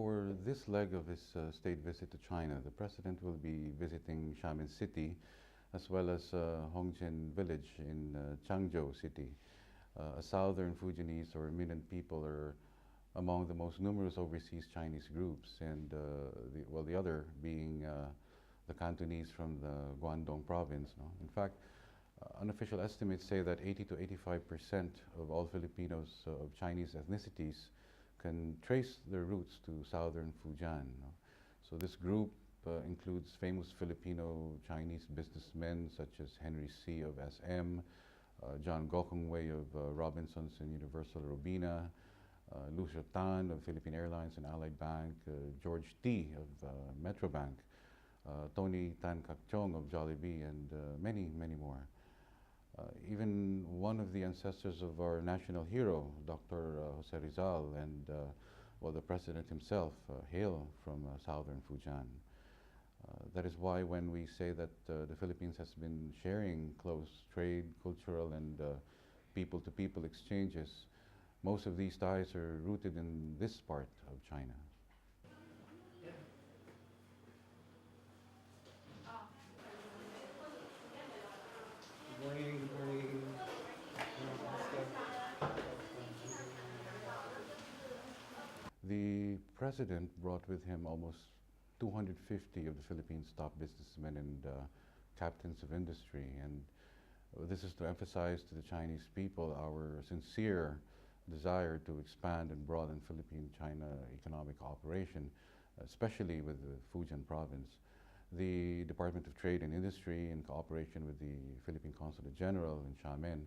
for this leg of his state visit to China, the President will be visiting Xiamen City as well as Hongjin Village in Changzhou City. A southern Fujianese or Minnan people are among the most numerous overseas Chinese groups, and the other being the Cantonese from the Guangdong province. No? In fact, unofficial estimates say that 80 to 85% of all Filipinos of Chinese ethnicities can trace their roots to southern Fujian. No? So this group includes famous Filipino Chinese businessmen such as Henry C. of SM, John Gokong Wei of Robinsons and Universal Robina, Lucio Tan of Philippine Airlines and Allied Bank, George T. of Metrobank, Tony Tan Kak Chong of Jollibee, and many, many more. Even one of the ancestors of our national hero, Dr. Jose Rizal, and the President himself hail from southern Fujian. That is why when we say that the Philippines has been sharing close trade, cultural, and people-to-people exchanges, most of these ties are rooted in this part of China. Good morning, good morning. The President brought with him almost 250 of the Philippines' top businessmen and captains of industry, and this is to emphasize to the Chinese people our sincere desire to expand and broaden Philippine-China economic cooperation, especially with the Fujian province. The Department of Trade and Industry, in cooperation with the Philippine Consulate General in Xiamen,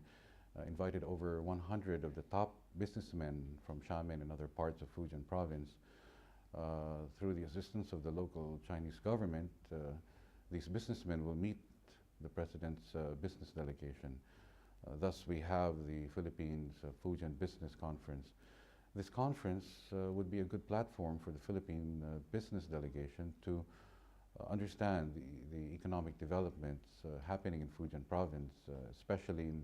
invited over 100 of the top businessmen from Xiamen and other parts of Fujian province. Through the assistance of the local Chinese government, these businessmen will meet the President's business delegation. Thus, we have the Philippines Fujian Business Conference. This conference would be a good platform for the Philippine business delegation to understand the economic developments happening in Fujian province, especially in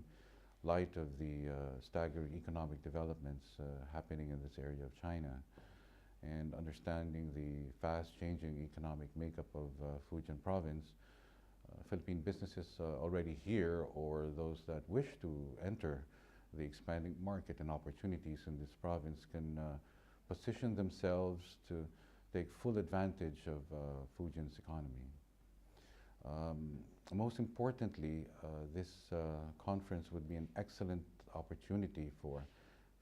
light of the staggering economic developments happening in this area of China, and understanding the fast-changing economic makeup of Fujian province. Philippine businesses already here, or those that wish to enter the expanding market and opportunities in this province, can position themselves to take full advantage of Fujian's economy. Most importantly, this conference would be an excellent opportunity for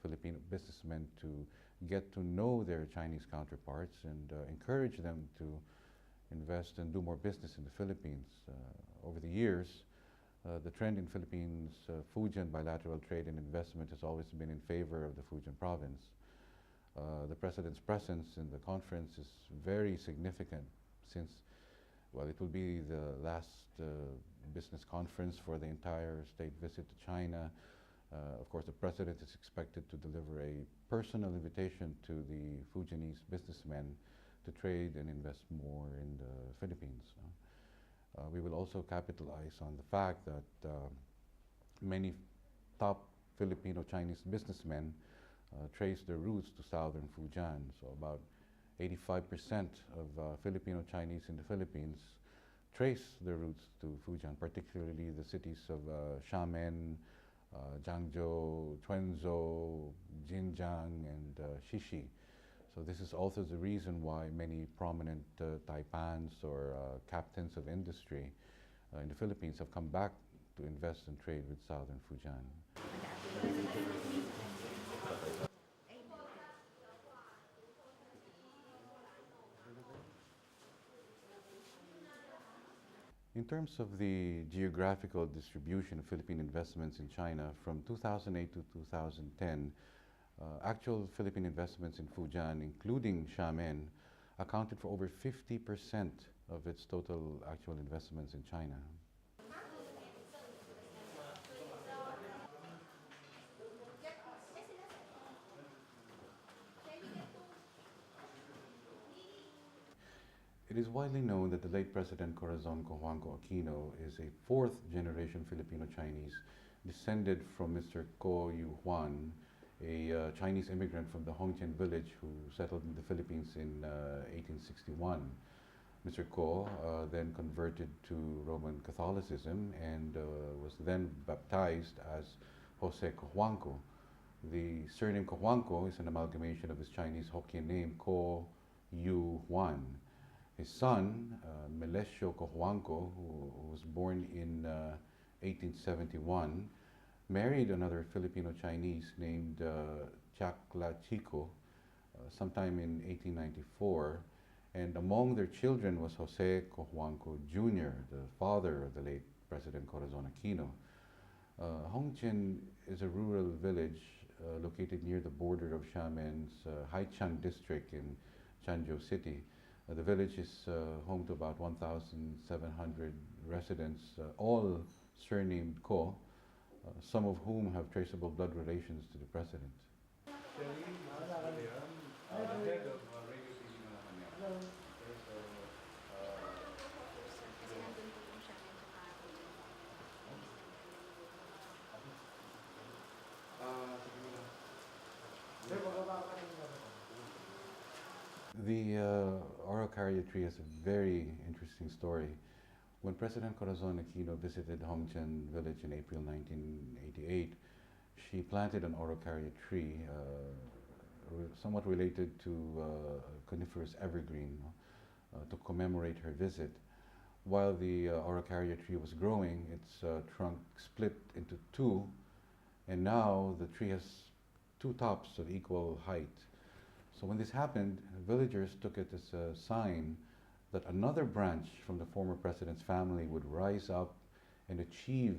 Filipino businessmen to get to know their Chinese counterparts and encourage them to invest and do more business in the Philippines. Over the years, the trend in Philippines Fujian bilateral trade and investment has always been in favor of the Fujian province. The President's presence in the conference is very significant since, well, it will be the last business conference for the entire state visit to China. Of course, the President is expected to deliver a personal invitation to the Fujianese businessmen to trade and invest more in the Philippines. We will also capitalize on the fact that many top Filipino-Chinese businessmen trace their roots to southern Fujian. So about 85% of Filipino Chinese in the Philippines trace their roots to Fujian, particularly the cities of Xiamen, Jiangzhou, Quanzhou, Jinjiang, and Xixi. So this is also the reason why many prominent taipans or captains of industry in the Philippines have come back to invest and trade with southern Fujian. In terms of the geographical distribution of Philippine investments in China, from 2008 to 2010, actual Philippine investments in Fujian, including Xiamen, accounted for over 50% of its total actual investments in China. It is widely known that the late President Corazon Cojuangco Aquino is a fourth-generation Filipino-Chinese descended from Mr. Ko Yu Huan, a Chinese immigrant from the Hongjian village who settled in the Philippines in 1861. Mr. Ko then converted to Roman Catholicism and was then baptized as Jose Cojuangco. The surname Cojuangco is an amalgamation of his Chinese Hokkien name Ko Yu Huan. His son, Melesio Cojuangco, who was born in 1871, married another Filipino Chinese named Chakla Chico sometime in 1894, and among their children was Jose Cojuangco Jr., the father of the late President Corazon Aquino. Hongjian is a rural village located near the border of Xiamen's Haichang district in Chanzhou City. The village is home to about 1,700 residents, all surnamed Ko, some of whom have traceable blood relations to the president. Shelly, the head of Radio TV Malacanang. Okay, so, The Araucaria tree has a very interesting story. When President Corazon Aquino visited Hongjian village in April 1988, she planted an Araucaria tree, somewhat related to a coniferous evergreen, to commemorate her visit. While the Araucaria tree was growing, its trunk split into two, and now the tree has two tops of equal height. So when this happened, villagers took it as a sign that another branch from the former president's family would rise up and achieve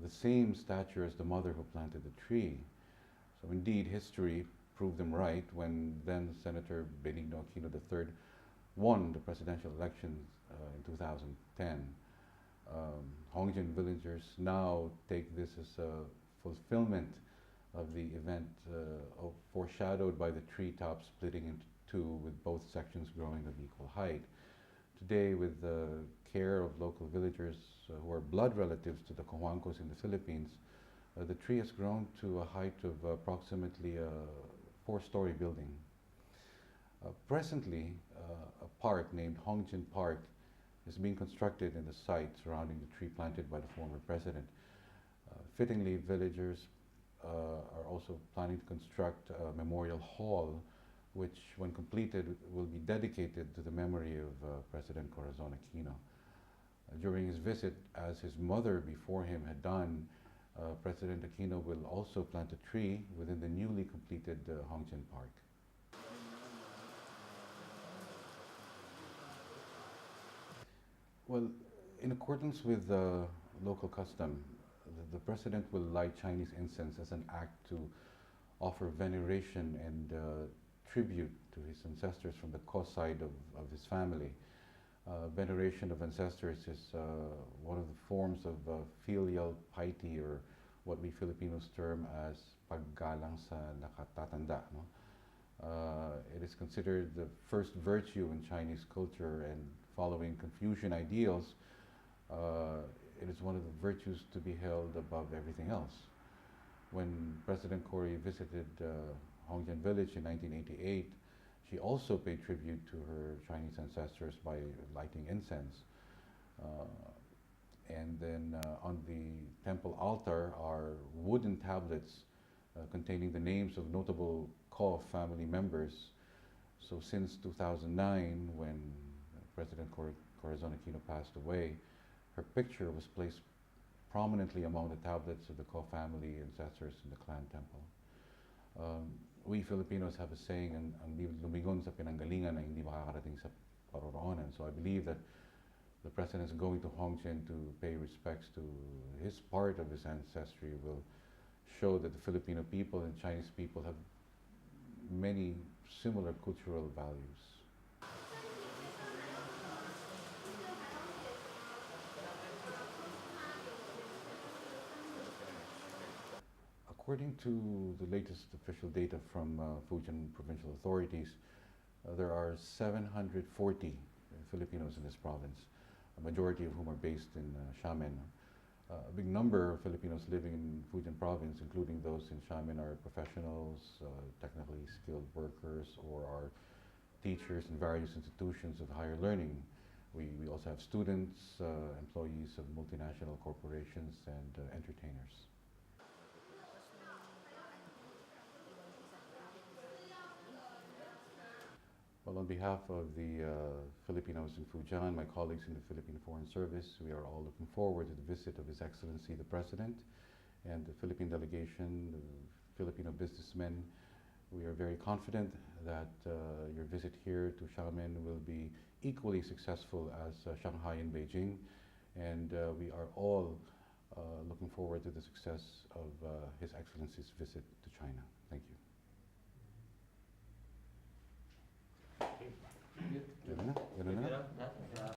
the same stature as the mother who planted the tree. So indeed, history proved them right when then Senator Benigno Aquino III won the presidential elections in 2010. Hongjian villagers now take this as a fulfillment of the event foreshadowed by the treetop splitting into two with both sections growing of equal height. Today, with the care of local villagers who are blood relatives to the Cojuangcos in the Philippines, the tree has grown to a height of approximately a four-story building. Presently, a park named Hongjian Park is being constructed in the site surrounding the tree planted by the former president. Fittingly, villagers are also planning to construct a memorial hall which, when completed, will be dedicated to the memory of President Corazon Aquino. During his visit, as his mother before him had done, President Aquino will also plant a tree within the newly completed Hongjian Park. Well, in accordance with local custom, the president will light Chinese incense as an act to offer veneration and tribute to his ancestors from the Ko side of his family. Veneration of ancestors is one of the forms of filial piety, or what we Filipinos term as paggalang sa nakatatanda. No? It is considered the first virtue in Chinese culture, and following Confucian ideals, it is one of the virtues to be held above everything else. When President Cory visited Hongjian village in 1988, she also paid tribute to her Chinese ancestors by lighting incense. And then on the temple altar are wooden tablets containing the names of notable Ko family members. So since 2009, when President Corazon Aquino passed away, her picture was placed prominently among the tablets of the Ko family ancestors in the clan temple. We Filipinos have a saying, ang lumigon sa pinanggalingan ay hindi makakarating sa paroroonan. So I believe that the president is going to Hongjian to pay respects to his part of his ancestry will show that the Filipino people and Chinese people have many similar cultural values. According to the latest official data from Fujian provincial authorities, there are 740 Filipinos in this province, a majority of whom are based in Xiamen. A big number of Filipinos living in Fujian province, including those in Xiamen, are professionals, technically skilled workers, or are teachers in various institutions of higher learning. We also have students, employees of multinational corporations, and entertainers. Well, on behalf of the Filipinos in Fujian, my colleagues in the Philippine Foreign Service, we are all looking forward to the visit of His Excellency the President and the Philippine delegation, the Filipino businessmen. We are very confident that your visit here to Xiamen will be equally successful as Shanghai and Beijing, and we are all looking forward to the success of His Excellency's visit to China. Thank you. Ganun na? Ganun na?